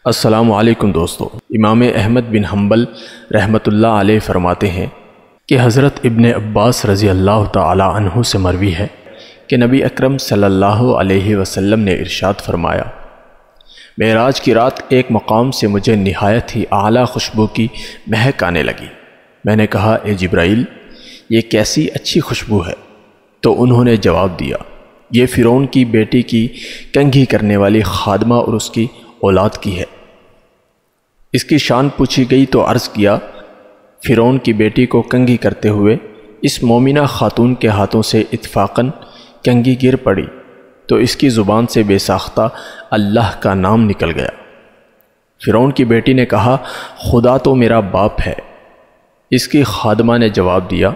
السلام علیکم دوستو، امام احمد بن حنبل رحمۃ اللہ علیہ فرماتے ہیں کہ حضرت ابن عباس رضی اللہ تعالی عنہ سے مروی ہے کہ نبی اکرم صلی اللہ علیہ وسلم نے ارشاد فرمایا، معراج کی رات ایک مقام سے مجھے نہایت ہی اعلیٰ خوشبو کی مہک آنے لگی۔ میں نے کہا، اے جبرائیل، یہ کیسی اچھی خوشبو ہے؟ تو انہوں نے جواب دیا، یہ فرعون کی بیٹی کی کنگھی کرنے والی خادمہ اور اس کی اولاد کی ہے۔ اس کی شان پوچھی گئی تو عرض کیا، فرعون کی بیٹی کو کنگھی کرتے ہوئے اس مومنہ خاتون کے ہاتھوں سے اتفاقاً کنگھی گر پڑی تو اس کی زبان سے بے ساختہ اللہ کا نام نکل گیا۔ فرعون کی بیٹی نے کہا، خدا تو میرا باپ ہے۔ اس کی خادمہ نے جواب دیا،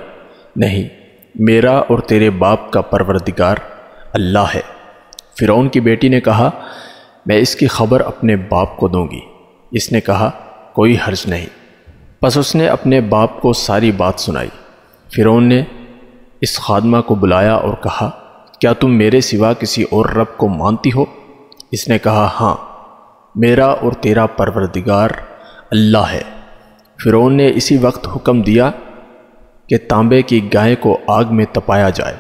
نہیں، میرا اور تیرے باپ کا پروردگار اللہ ہے۔ فرعون کی بیٹی نے کہا، میں اس کی خبر اپنے باپ کو دوں گی۔ اس نے کہا، کوئی حرج نہیں۔ پس اس نے اپنے باپ کو ساری بات سنائی۔ فرعون نے اس خادمہ کو بلایا اور کہا، کیا تم میرے سوا کسی اور رب کو مانتی ہو؟ اس نے کہا، ہاں، میرا اور تیرا پروردگار اللہ ہے۔ فرعون نے اسی وقت حکم دیا کہ تانبے کی گائے کو آگ میں تپایا جائے۔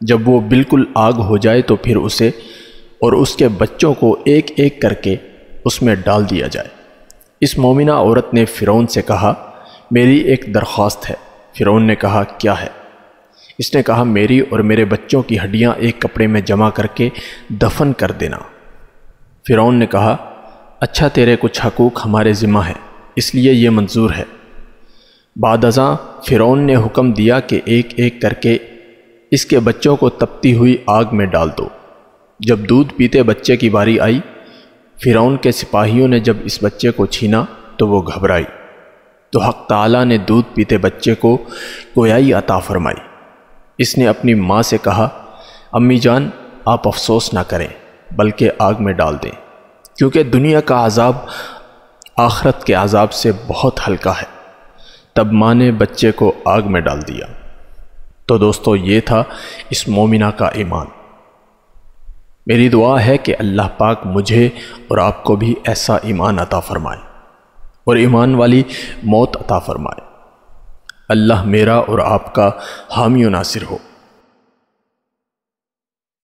جب وہ بالکل آگ ہو جائے تو پھر اسے اور اس کے بچوں کو ایک ایک کر کے اس میں ڈال دیا جائے۔ اس مومنہ عورت نے فرعون سے کہا، میری ایک درخواست ہے۔ فرعون نے کہا، کیا ہے؟ اس نے کہا، میری اور میرے بچوں کی ہڈیاں ایک کپڑے میں جمع کر کے دفن کر دینا۔ فرعون نے کہا، اچھا، تیرے کچھ حقوق ہمارے ذمہ ہیں، اس لیے یہ منظور ہے۔ بعد ازاں فرعون نے حکم دیا کہ ایک ایک کر کے اس کے بچوں کو تپتی ہوئی آگ میں ڈال دو۔ جب دودھ پیتے بچے کی باری آئی، فرعون کے سپاہیوں نے جب اس بچے کو چھینا تو وہ گھبرائی، تو حق تعالیٰ نے دودھ پیتے بچے کو گویائی عطا فرمائی۔ اس نے اپنی ماں سے کہا، امی جان، آپ افسوس نہ کریں بلکہ آگ میں ڈال دیں، کیونکہ دنیا کا عذاب آخرت کے عذاب سے بہت ہلکا ہے۔ تب ماں نے بچے کو آگ میں ڈال دیا۔ تو دوستو، یہ تھا اس مومنہ کا ایمان۔ میری دعا ہے کہ اللہ پاک مجھے اور آپ کو بھی ایسا ایمان عطا فرمائے اور ایمان والی موت عطا فرمائے۔ اللہ میرا اور آپ کا حامی و ناصر ہو۔